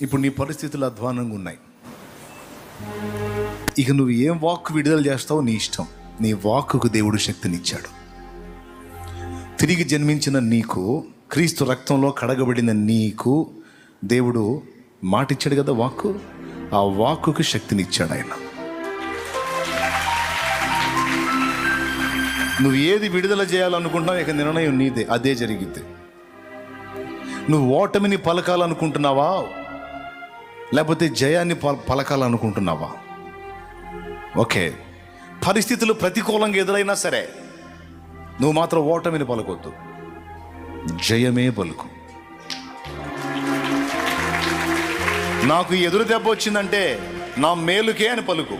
ఇప్పుడు నీ పరిస్థితులు అధ్వానంగా ఉన్నాయి. ఇక నువ్వు ఏం వాక్ విడుదల చేస్తావో నీ ఇష్టం. నీ వాక్కుకు దేవుడు శక్తినిచ్చాడు. తిరిగి జన్మించిన నీకు, క్రీస్తు రక్తంలో కడగబడిన నీకు దేవుడు మాట ఇచ్చాడు కదా, వాక్కు. ఆ వాక్కుకు శక్తినిచ్చాడు ఆయన. నువ్వు ఏది విడుదల చేయాలనుకుంటున్నావు, ఇక నిర్ణయం నీదే, అదే జరిగిద్ది. నువ్వు ఓటమిని పలకాలనుకుంటున్నావా, లేకపోతే జయాన్ని పలకాలనుకుంటున్నావా? ఓకే, పరిస్థితులు ప్రతికూలంగా ఎదురైనా సరే నువ్వు మాత్రం ఓటమిని పలకొద్దు, జయమే పలుకు. నాకు ఎదురు దెబ్బ వచ్చిందంటే నా మేలుకే అని పలుకు.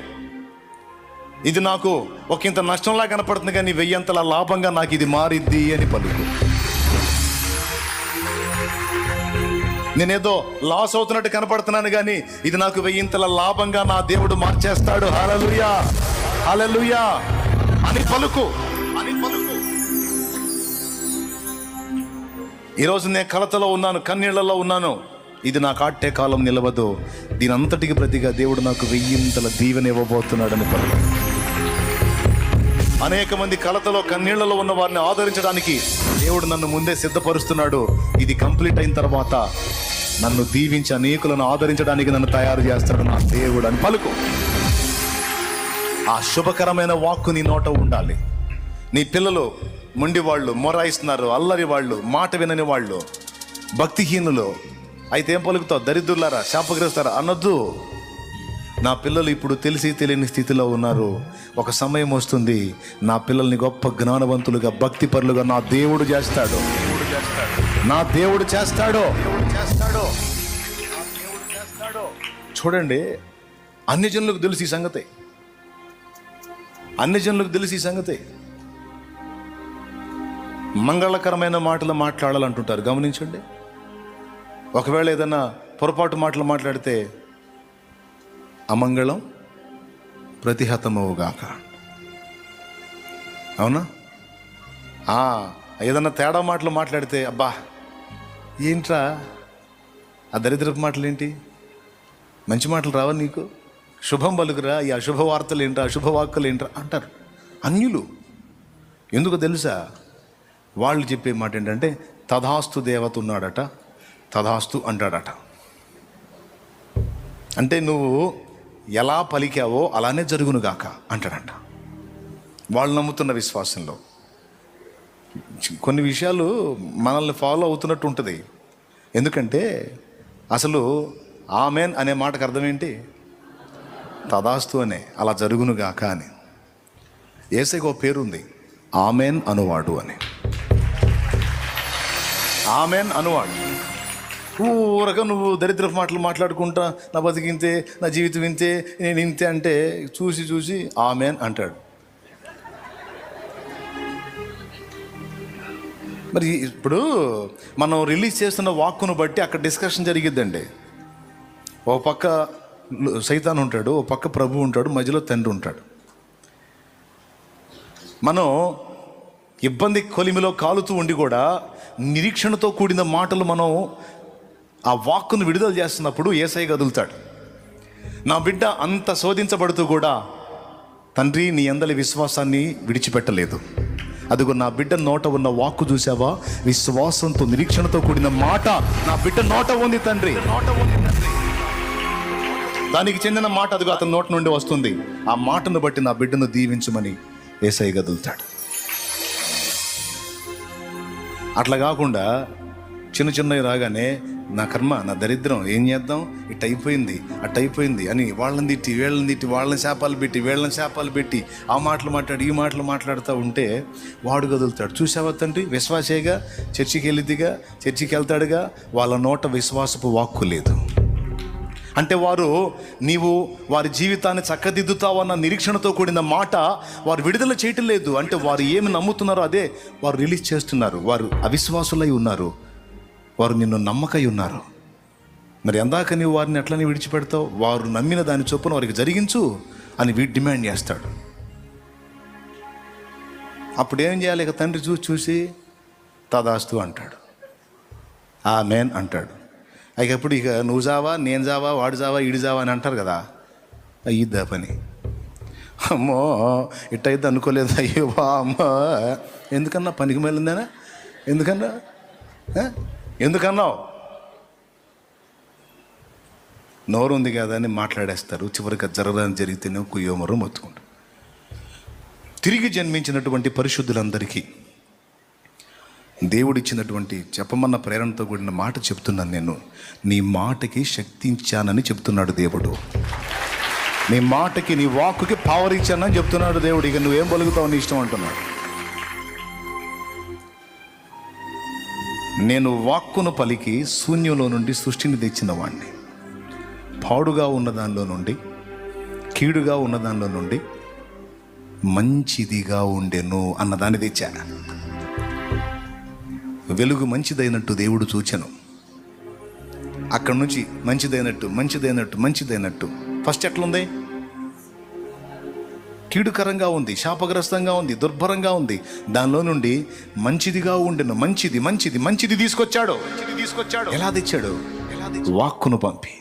ఇది నాకు ఒక ఇంత నష్టంలా కనపడుతుంది కానీ 1000 లాభంగా నాకు ఇది మారిద్ది అని పలుకు. నేనేదో లాస్ అవుతున్నట్టు కనపడుతున్నాను కానీ ఇది నాకు 1000 లాభంగా నా దేవుడు మార్చేస్తాడు. హల్లెలూయా, హల్లెలూయా అని పలుకు, అని పలుకు. ఈరోజు నేను కలతలో ఉన్నాను, కన్నీళ్లలో ఉన్నాను. ఇది నా కాటే కాలం నిలవదు. దీని అంతటికి ప్రతిగా దేవుడు నాకు 1000 దీవెన ఇవ్వబోతున్నాడని పలుకు. అనేక మంది కలతలో కన్నీళ్లలో ఉన్న వారిని ఆదరించడానికి దేవుడు నన్ను ముందే సిద్ధపరుస్తున్నాడు. ఇది కంప్లీట్ అయిన తర్వాత నన్ను దీవించి అనేకులను ఆదరించడానికి నన్ను తయారు చేస్తాడు నా దేవుడు అని పలుకు. ఆ శుభకరమైన వాక్కు నీ నోట ఉండాలి. నీ పిల్లలు మొండి వాళ్ళు, మొరాయిస్తున్నారు, అల్లరి వాళ్ళు, మాట వినని వాళ్ళు, భక్తిహీనులు అయితే ఏం పలుకుతావు? దరిద్రులారా, శాపగ్రస్తారా అనొద్దు. నా పిల్లలు ఇప్పుడు తెలిసి తెలియని స్థితిలో ఉన్నారు. ఒక సమయం వస్తుంది, నా పిల్లల్ని గొప్ప జ్ఞానవంతులుగా, భక్తిపరులుగా నా దేవుడు చేస్తాడు. నా దేవుడు చేస్తాడు. చూడండి, అన్ని జనులకు తెలిసి ఈ సంగతి, అన్ని జనులకు తెలిసి ఈ సంగతి. మంగళకరమైన మాటలు మాట్లాడాలంటుంటారు, గమనించండి. ఒకవేళ ఏదైనా పొరపాటు మాటలు మాట్లాడితే అమంగళం ప్రతిహతమవుగాక. అవునా? ఏదన్నా తేడా మాటలు మాట్లాడితే అబ్బా ఏంట్రా ఆ దరిద్రపు మాటలు ఏంటి, మంచి మాటలు రావా నీకు, శుభం పలుకురా, ఈ అశుభ వార్తలు ఏంట్రా, అశుభ వాక్కులు ఏంట్రా అంటారు అన్యులు. ఎందుకు తెలుసా? వాళ్ళు చెప్పే మాట ఏంటంటే తథాస్తు దేవత ఉన్నాడట, తథాస్తు అంటాడట. అంటే నువ్వు ఎలా పలికావో అలానే జరుగునుగాక అంటాడంట. వాళ్ళు నమ్ముతున్న విశ్వాసంలో కొన్ని విషయాలు మనల్ని ఫాలో అవుతున్నట్టు ఉంటుంది. ఎందుకంటే అసలు ఆమెన్ అనే మాటకు అర్థం ఏంటి? తదాస్తు అనే, అలా జరుగునుగాక అని. యేసయ్యకు ఒక పేరుంది, ఆమెన్ అనువాడు అని. ఆమెన్ అనువాడు. ఊరక నువ్వు దరిద్రపు మాటలు మాట్లాడుకుంటా నా బతికింతే, నా జీవితం ఇంతే, నేను ఇంతే అంటే చూసి చూసి ఆమెన్ అంటాడు. మరి ఇప్పుడు మనం రిలీజ్ చేస్తున్న వాక్కును బట్టి అక్కడ డిస్కషన్ జరిగిద్దండి. ఓ పక్క సైతాన్ ఉంటాడు, ఓ పక్క ప్రభు ఉంటాడు, మధ్యలో తండ్రి ఉంటాడు. మనం ఇబ్బంది కొలిమిలో కాలుతూ ఉండి కూడా నిరీక్షణతో కూడిన మాటలు మనం ఆ వాక్కును విడుదల చేస్తున్నప్పుడు యేసయ్య కదులుతాడు. నా బిడ్డ అంత శోధించబడుతూ కూడా తండ్రి నీ అందలి విశ్వాసాన్ని విడిచిపెట్టలేదు. అదిగో నా బిడ్డ నోట ఉన్న వాక్కు చూసావా, విశ్వాసంతో నిరీక్షణతో కూడిన మాట నా బిడ్డ నోట ఉంది తండ్రి, నోట ఉంది తండ్రి. దానికి చెందిన మాట అదిగో అతని నోట నుండి వస్తుంది. ఆ మాటను బట్టి నా బిడ్డను దీవించమని యేసయ్య కదులుతాడు. అట్లా కాకుండా చిన్న చిన్నవి రాగానే నా కర్మ, నా దరిద్రం, ఏం చేద్దాం, ఇట్ అయిపోయింది అట్ అయిపోయింది అని వాళ్ళని తిట్టి వీళ్ళని తిట్టి, వాళ్ళని శాపాలు పెట్టి వీళ్ళని శాపాలు పెట్టి, ఆ మాటలు మాట్లాడి ఈ మాటలు మాట్లాడుతూ ఉంటే వాడు కదులుతాడు. చూసావా తండ్రి, విశ్వాసేగా, చర్చికి వెళ్ళిదిగా, చర్చికి వెళ్తాడుగా, వాళ్ళ నోట విశ్వాసపు వాక్కు లేదు. అంటే వారు నీవు వారి జీవితాన్ని చక్కదిద్దుతావన్న నిరీక్షణతో కూడిన మాట వారు విడుదల చేయటం లేదు. అంటే వారు ఏమి నమ్ముతున్నారో అదే వారు రిలీజ్ చేస్తున్నారు. వారు అవిశ్వాసులై ఉన్నారు, వారు నిన్ను నమ్మకై ఉన్నారు. మరి ఎందాక నీవు వారిని ఎట్లని విడిచిపెడతావు? వారు నమ్మిన దాని చొప్పున వారికి జరిగించు అని డిమాండ్ చేస్తాడు. అప్పుడు ఏం చేయాలి? ఇక తండ్రి చూసి తదాస్తు అంటాడు, ఆమెన్ అంటాడు. ఎప్పుడు ఇక నువ్వు జావా, నేను జావా, వాడు జావా, ఈడు జావా అని అంటారు కదా, అయ్యిద్దా పని. అమ్మో ఇట్టయిద్ది అనుకోలేదు, అయ్యో అమ్మో ఎందుకన్నా, పనికి వెళ్ళిందేనా, ఎందుకన్నావు, నోరు ఉంది కదా అని మాట్లాడేస్తారు. చివరికి జరగడానికి జరిగితేనే కుయ్యోమరు మొత్తుకుంటారు. తిరిగి జన్మించినటువంటి పరిశుద్ధులందరికీ దేవుడిచ్చినటువంటి చెప్పమన్న ప్రేరణతో కూడిన మాట చెప్తున్నాను నేను. నీ మాటకి శక్తి ఇచ్చానని చెప్తున్నాడు దేవుడు. నీ మాటకి, నీ వాక్కుకి పవర్ ఇచ్చానని చెప్తున్నాడు దేవుడు. ఇక నువ్వేం పలుకుతావు నీ ఇష్టం అంటున్నాడు. నేను వాక్కును పలికి శూన్యంలో నుండి సృష్టిని తెచ్చిన వాడిని. పాడుగా ఉన్న దానిలో నుండి, కీడుగా ఉన్న దానిలో నుండి మంచిదిగా ఉండెను అన్నదాన్ని తెచ్చా. వెలుగు మంచిదైనట్టు దేవుడు చూచెను. అక్కడి నుంచి మంచిదైనట్టు ఫస్ట్ ఎట్లుంది? కీడుకరంగా ఉంది, శాపగ్రస్తంగా ఉంది, దుర్భరంగా ఉంది. దానిలో నుండి మంచిదిగా ఉండెను. మంచిది తీసుకొచ్చాడు. ఎలా తెచ్చాడు? వాక్కును పంపి.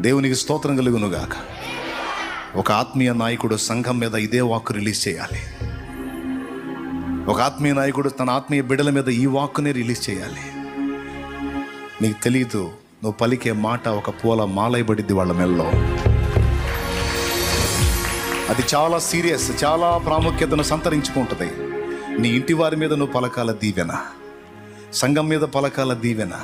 దేవునికి స్తోత్రం కలుగును గాక. ఒక ఆత్మీయ నాయకుడు సంఘం మీద ఇదే వాక్కు రిలీజ్ చేయాలి. ఒక ఆత్మీయ నాయకుడు తన ఆత్మీయ బిడ్డల మీద ఈ వాక్కునే రిలీజ్ చేయాలి. నీకు తెలీదు, నువ్వు పలికే మాట ఒక పూల మాలైబడిద్ది వాళ్ళ మెల్లో. అది చాలా సీరియస్, చాలా ప్రాముఖ్యతను సంతరించుకుంటుంది. నీ ఇంటి వారి మీద నువ్వు పలకాల దీవెన, సంఘం మీద పలకాల దీవెన,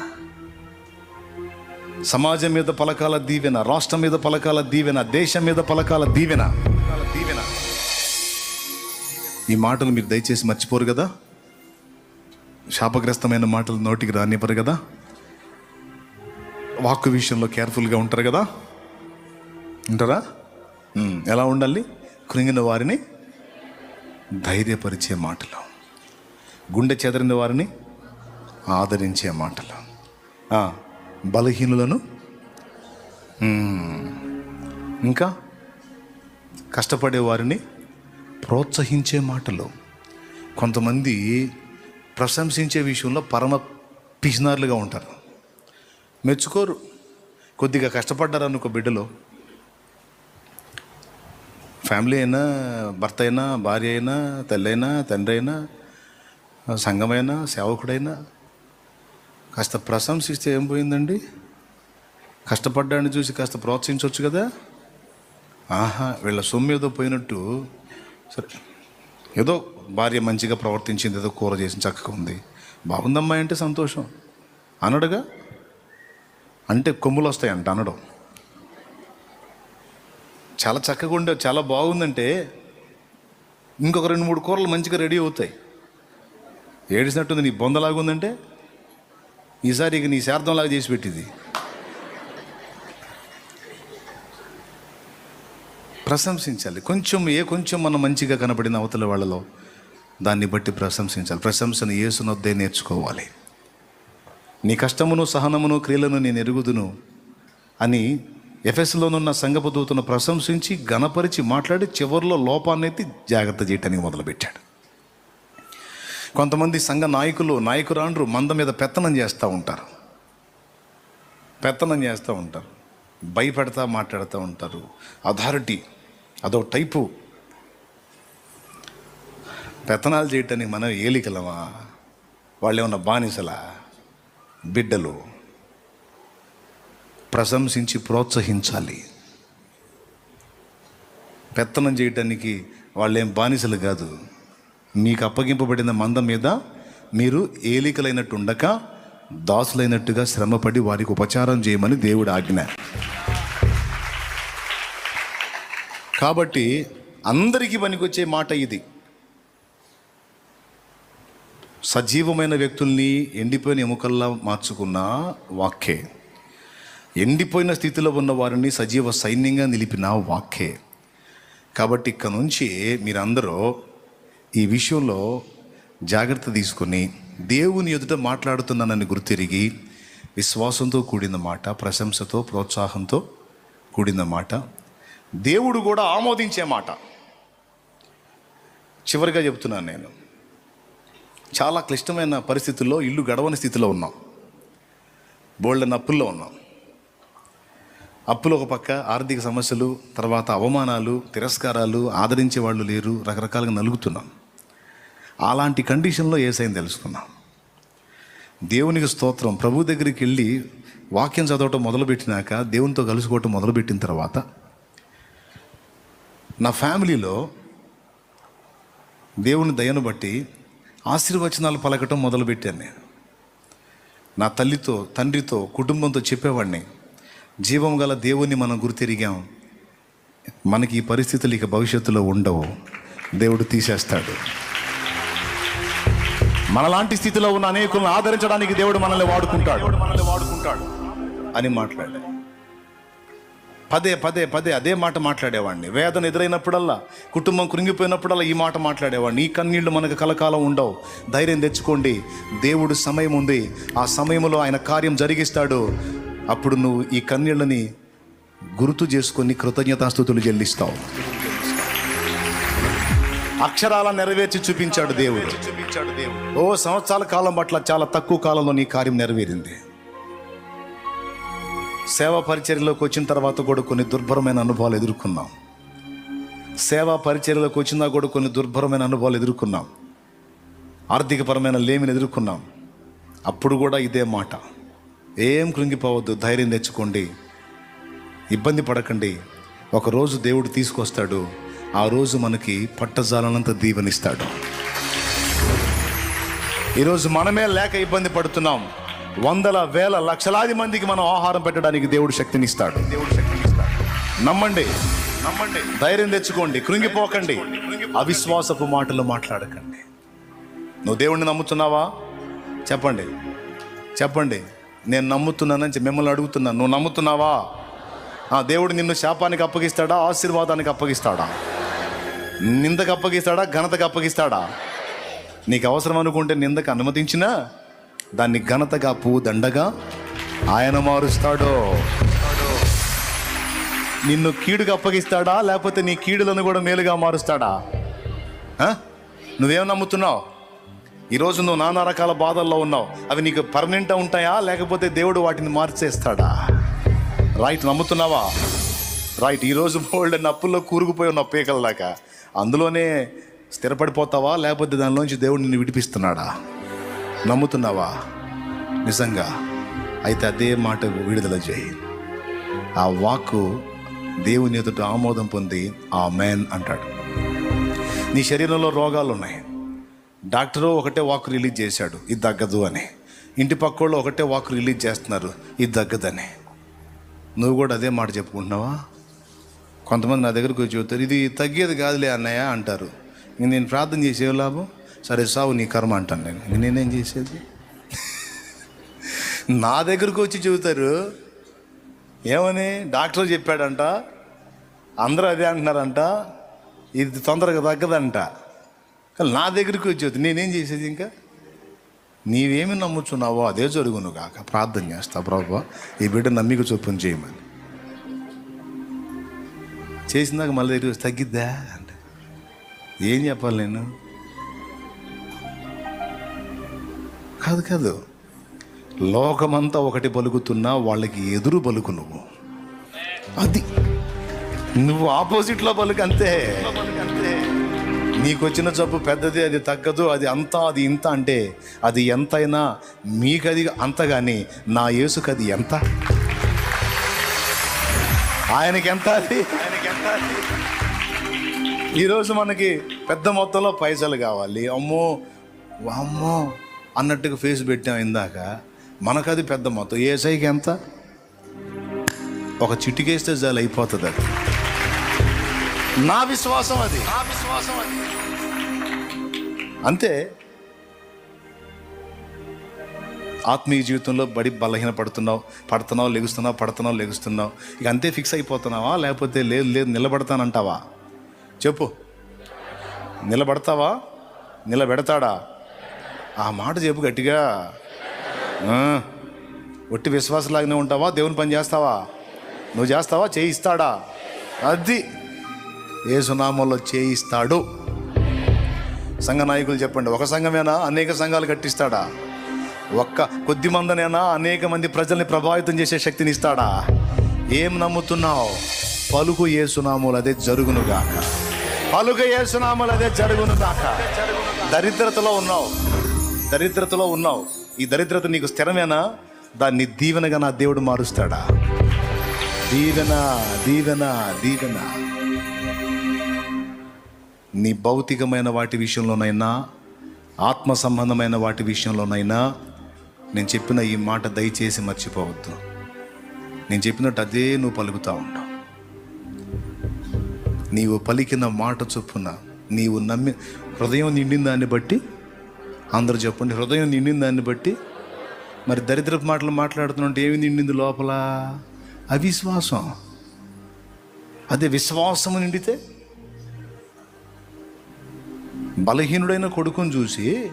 సమాజం మీద పలకాల దీవెన, రాష్ట్రం మీద పలకాల దీవెన, దేశం మీద పలకాల దీవెన. ఈ మాటలు మీరు దయచేసి మర్చిపోరు కదా. శాపగ్రస్తమైన మాటలు నోటికి రానివ్వరు కదా. వాక్కు విషయంలో కేర్ఫుల్గా ఉంటారు కదా. ఉంటారా? ఎలా ఉండాలి? కృంగిన వారిని ధైర్యపరిచే మాటలు, గుండె చెదరిన వారిని ఆదరించే మాటలు, బలహీనులను, ఇంకా కష్టపడే వారిని ప్రోత్సహించే మాటలు. కొంతమంది ప్రశంసించే విషయంలో పరమ పిసినారులుగా ఉంటారు, మెచ్చుకోరు. కొద్దిగా కష్టపడ్డారు అనుకో బిడ్డలో, ఫ్యామిలీ అయినా, భర్త అయినా, భార్య అయినా, తల్లి అయినా, తండ్రి అయినా, సంఘమైనా, సేవకుడైనా కాస్త ప్రశంసిస్తే ఏం పోయిందండి? కష్టపడ్డాన్ని చూసి కాస్త ప్రోత్సహించవచ్చు కదా. వీళ్ళ సొమ్ము ఏదో పోయినట్టు, సరే ఏదో భార్య మంచిగా ప్రవర్తించింది, ఏదో కూర చేసి చక్కగా ఉంది, బాగుందమ్మాయి అంటే సంతోషం అనడుగా. అంటే కొమ్ములు వస్తాయంట అనడం. చాలా చక్కగా ఉండే, చాలా బాగుందంటే ఇంకొక 2-3 కూరలు మంచిగా రెడీ అవుతాయి. ఏడిసినట్టుంది, నీ బొందలాగా ఉందంటే ఈసారి ఇక నీ శార్థంలాగా చేసి పెట్టింది. ప్రశంసించాలి. కొంచెం మనం మంచిగా కనపడిన అవతల వాళ్ళలో దాన్ని బట్టి ప్రశంసించాలి. ప్రశంసను యేసునొద్దే నేర్చుకోవాలి. నీ కష్టమును, సహనమును, క్రియలను నేను ఎరుగుదును అని ఎఫెసులోనున్న సంఘపు దూతను ప్రశంసించి ఘనపరిచి మాట్లాడి చివరిలో లోపాన్నైతే జాగ్రత్త చేయటానికి మొదలుపెట్టాడు. కొంతమంది సంఘ నాయకురాండ్రు మంద మీద పెత్తనం చేస్తూ ఉంటారు, భయపెడతా మాట్లాడుతూ ఉంటారు. అథారిటీ అదో టైపు. పెత్తనాలు చేయటానికి మనం ఏలికలమా? వాళ్ళు ఏమన్నా బానిసలా? బిడ్డలు. ప్రశంసించి ప్రోత్సహించాలి. పెత్తనం చేయటానికి వాళ్ళేం బానిసలు కాదు. మీకు అప్పగింపబడిన మంద మీద మీరు ఏలికలైనట్టు ఉండక దాసులైనట్టుగా శ్రమపడి వారికి ఉపచారం చేయమని దేవుడు ఆజ్ఞ. కాబట్టి అందరికీ పనికొచ్చే మాట ఇది. సజీవమైన వ్యక్తుల్ని ఎండిపోయిన ఎముకల్లా మార్చుకున్న వాక్యే, ఎండిపోయిన స్థితిలో ఉన్న వారిని సజీవ సైన్యంగా నిలిపిన వాక్యే. కాబట్టి ఇక్కడ నుంచి మీరందరూ ఈ విషయంలో జాగ్రత్త తీసుకొని దేవుని ఎదుట మాట్లాడుతున్నానని గుర్తిరిగి విశ్వాసంతో కూడిన మాట, ప్రశంసతో, ప్రోత్సాహంతో కూడిన మాట, దేవుడు కూడా ఆమోదించే మాట. చివరిగా చెప్తున్నాను, నేను చాలా క్లిష్టమైన పరిస్థితుల్లో, ఇల్లు గడవని స్థితిలో ఉన్నాం. బోల్డెన్ అప్పుల్లో ఉన్నాం. అప్పులు ఒక పక్క, ఆర్థిక సమస్యలు, తర్వాత అవమానాలు, తిరస్కారాలు, ఆదరించే వాళ్ళు లేరు, రకరకాలుగా నలుగుతున్నాం. అలాంటి కండిషన్లో యేసయ్యని తెలుసుకున్నాం. దేవునికి స్తోత్రం. ప్రభు దగ్గరికి వెళ్ళి వాక్యం చదవటం మొదలుపెట్టినాక, దేవునితో కలుసుకోవటం మొదలుపెట్టిన తర్వాత నా ఫ్యామిలీలో దేవుని దయను బట్టి ఆశీర్వచనాలు పలకటం మొదలుపెట్టాను. నేను నా తల్లితో, తండ్రితో, కుటుంబంతో చెప్పేవాడిని, జీవం గల దేవుణ్ణి మనం గుర్తిరిగాం, మనకి ఈ పరిస్థితులు ఇక భవిష్యత్తులో ఉండవు, దేవుడు తీసేస్తాడు. మనలాంటి స్థితిలో ఉన్న అనేకులను ఆదరించడానికి దేవుడు మనల్ని వాడుకుంటాడు అని మాట్లాడా. పదే పదే పదే అదే మాట మాట్లాడేవాడిని. వేదన ఎదురైనప్పుడల్లా, కుటుంబం కృంగిపోయినప్పుడల్లా ఈ మాట మాట్లాడేవాడిని. ఈ కన్నీళ్లు మనకు కలకాలం ఉండవు, ధైర్యం తెచ్చుకోండి, దేవుడు సమయం ఉంది, ఆ సమయంలో ఆయన కార్యం జరిగిస్తాడు. అప్పుడు నువ్వు ఈ కన్నీళ్ళని గుర్తు చేసుకొని కృతజ్ఞతాస్తుతులు చెల్లిస్తావు. అక్షరాల నెరవేర్చి చూపించాడు దేవుడు. ఓ సంవత్సరాల కాలం పట్ల చాలా తక్కువ కాలంలో నీ కార్యం నెరవేరింది. సేవా పరిచర్యలోకి వచ్చిన తర్వాత కూడా కొన్ని దుర్భరమైన అనుభవాలు ఎదుర్కొన్నాం. సేవా పరిచర్యలోకి వచ్చినా కూడా కొన్ని దుర్భరమైన అనుభవాలు ఎదుర్కొన్నాం. ఆర్థికపరమైన లేమిని ఎదుర్కొన్నాం. అప్పుడు కూడా ఇదే మాట, ఏం కృంగిపోవద్దు, ధైర్యం తెచ్చుకోండి, ఇబ్బంది పడకండి, ఒకరోజు దేవుడు తీసుకొస్తాడు, ఆ రోజు మనకి పట్టజాలనంత దీవెనిస్తాడు. ఈరోజు మనమే లేక ఇబ్బంది పడుతున్నాం. వందల వేల లక్షలాది మందికి మనం ఆహారం పెట్టడానికి దేవుడు శక్తినిస్తాడు. నమ్మండి, ధైర్యం తెచ్చుకోండి, కృంగిపోకండి, అవిశ్వాసపు మాటలు మాట్లాడకండి. నువ్వు దేవుణ్ణి నమ్ముతున్నావా? చెప్పండి. నేను నమ్ముతున్నానని మిమ్మల్ని అడుగుతున్నాను. నువ్వు నమ్ముతున్నావా? దేవుడు నిన్ను శాపానికి అప్పగిస్తాడా, ఆశీర్వాదానికి అప్పగిస్తాడా? నిందకు అప్పగిస్తాడా, ఘనతకు అప్పగిస్తాడా? నీకు అవసరం అనుకుంటే నిందకు అనుమతించినా దాన్ని ఘనతగా, దండగా ఆయన మారుస్తాడు. నిన్ను కీడుగా అప్పగిస్తాడా, లేకపోతే నీ కీడులను కూడా మేలుగా మారుస్తాడా? నువ్వేం నమ్ముతున్నావు? ఈరోజు నువ్వు నానా రకాల బాధల్లో ఉన్నావు. అవి నీకు పర్మనెంట్గా ఉంటాయా, లేకపోతే దేవుడు వాటిని మార్చేస్తాడా? రైట్, నమ్ముతున్నావా? రైట్. ఈరోజు బోల్డెన్ అప్పుల్లో కూరుకుపోయి ఉన్నావు పీకల దాకా. అందులోనే స్థిరపడిపోతావా, లేకపోతే దానిలోంచి దేవుడు నిన్ను విడిపిస్తున్నాడా? నమ్ముతున్నావా నిజంగా? అయితే అదే మాట విడుదల చేయి. ఆ వాక్కు దేవుని ఎదుట ఆమోదం పొంది ఆమేన్ అంటాడు. నీ శరీరంలో రోగాలు ఉన్నాయి, డాక్టరు ఒకటే వాక్ రిలీజ్ చేశాడు, ఇది తగ్గదు అని. ఇంటి పక్కోళ్ళు ఒకటే వాక్ రిలీజ్ చేస్తున్నారు, ఇది తగ్గదని. నువ్వు కూడా అదే మాట చెప్పుకుంటున్నావా? కొంతమంది నా దగ్గరకు వచ్చి చెబుతారు, ఇది తగ్గేది కాదులే అన్నయ్య అంటారు. నేను ప్రార్థన చేసే లాభం, సరే సావు నీ కర్మ అంటాను. నేనేం చేసేది? నా దగ్గరకు వచ్చి చెబుతారు, ఏమని? డాక్టర్ చెప్పాడంట, అందరూ అదే అంటున్నారంట, ఇది తొందరగా తగ్గదంట. నా దగ్గరికి వచ్చి నేనేం చేసేది? ఇంకా నీవేమి నమ్ముచున్నావో అదే జరుగును కాక. ప్రార్థన చేస్తా, ప్రభువా ఈ బిడ్డ నమ్మిక చొప్పున చేయమని. చేసినాక మళ్ళీ దగ్గర తగ్గిద్దా అంటే ఏం చెప్పాలి నేను? కాదు, లోకమంతా ఒకటి పలుకుతున్నా వాళ్ళకి ఎదురు పలుకు నువ్వు. అది నువ్వు ఆపోజిట్లో పలుకు, అంతే. నీకు వచ్చిన జబ్బు పెద్దది, అది తగ్గదు, అది అంత, అది ఇంత అంటే అది ఎంతైనా మీకది అంత. కానీ నా యేసుకు అది ఎంత? ఆయనకి ఎంత? అది ఈరోజు మనకి పెద్ద మొత్తంలో పైసలు కావాలి, అమ్మో అన్నట్టుగా ఫేస్ పెట్టాం ఇందాక. మనకు అది పెద్ద మొత్తం. యేసయ్యకి ఎంత? ఒక చిటికేస్తే చాలు, అయిపోతుంది. అది నా విశ్వాసం, అది అంతే. ఆత్మీయ జీవితంలో బలహీన పడుతున్నావు, లెగుస్తున్నావు. ఇక అంతే ఫిక్స్ అయిపోతున్నావా, లేకపోతే లేదు నిలబడతానంటావా? చెప్పు, నిలబడతావా? నిలబెడతాడా? ఆ మాట చెప్పు గట్టిగా. ఒట్టి విశ్వాసలాగానే ఉంటావా? దేవుని పని చేస్తావా? నువ్వు చేస్తావా? చేయిస్తాడా? అది యేసు నామములో చేయిస్తాడు. సంఘ నాయకులు చెప్పండి, ఒక సంఘమేనా? అనేక సంఘాలు కట్టిస్తాడా? ఒక్క కొద్ది మందినైనా అనేక మంది ప్రజల్ని ప్రభావితం చేసే శక్తిని ఇస్తాడా? ఏం నమ్ముతున్నావు? పలుకు యేసునామములు అదే జరుగునుగాక. పలుకు యేసునామములు అదే జరుగునుగాక. దరిద్రతలో ఉన్నావు. ఈ దరిద్రత నీకు స్థిరమేనా? దాన్ని దీవెనగా నా దేవుడు మారుస్తాడా? దీవెన దీవెన దీవెన. నీ భౌతికమైన వాటి విషయంలోనైనా, ఆత్మ సంబంధమైన వాటి విషయంలోనైనా నేను చెప్పిన ఈ మాట దయచేసి మర్చిపోవద్దు. నేను చెప్పినట్టు అదే నువ్వు పలుకుతా ఉంటావు. నీవు పలికిన మాట చొప్పున నీవు నమ్మి, హృదయం నిండిన దాన్ని బట్టి, అందరూ చెప్పండి, హృదయం నిండిన దాన్ని బట్టి. మరి దరిద్రపు మాటలు మాట్లాడుతున్నట్టు ఏమి నిండింది లోపల? అవిశ్వాసం. అదే విశ్వాసము నిండితే, బలహీనుడైన కొడుకుని చూసి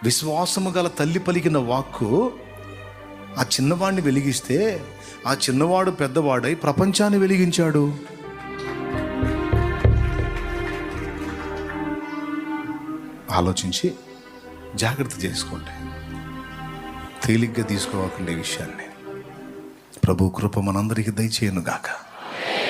విశ్వాసము గల తల్లి పలికిన వాక్కు ఆ చిన్నవాడిని వెలిగిస్తే, ఆ చిన్నవాడు పెద్దవాడై ప్రపంచాన్ని వెలిగించాడు. ఆలోచించి జాగ్రత్త చేసుకోండి. తేలిగ్గా తీసుకోవాలండి ఈ విషయాన్ని. ప్రభు కృప మనందరికీ దయచేయను గాక.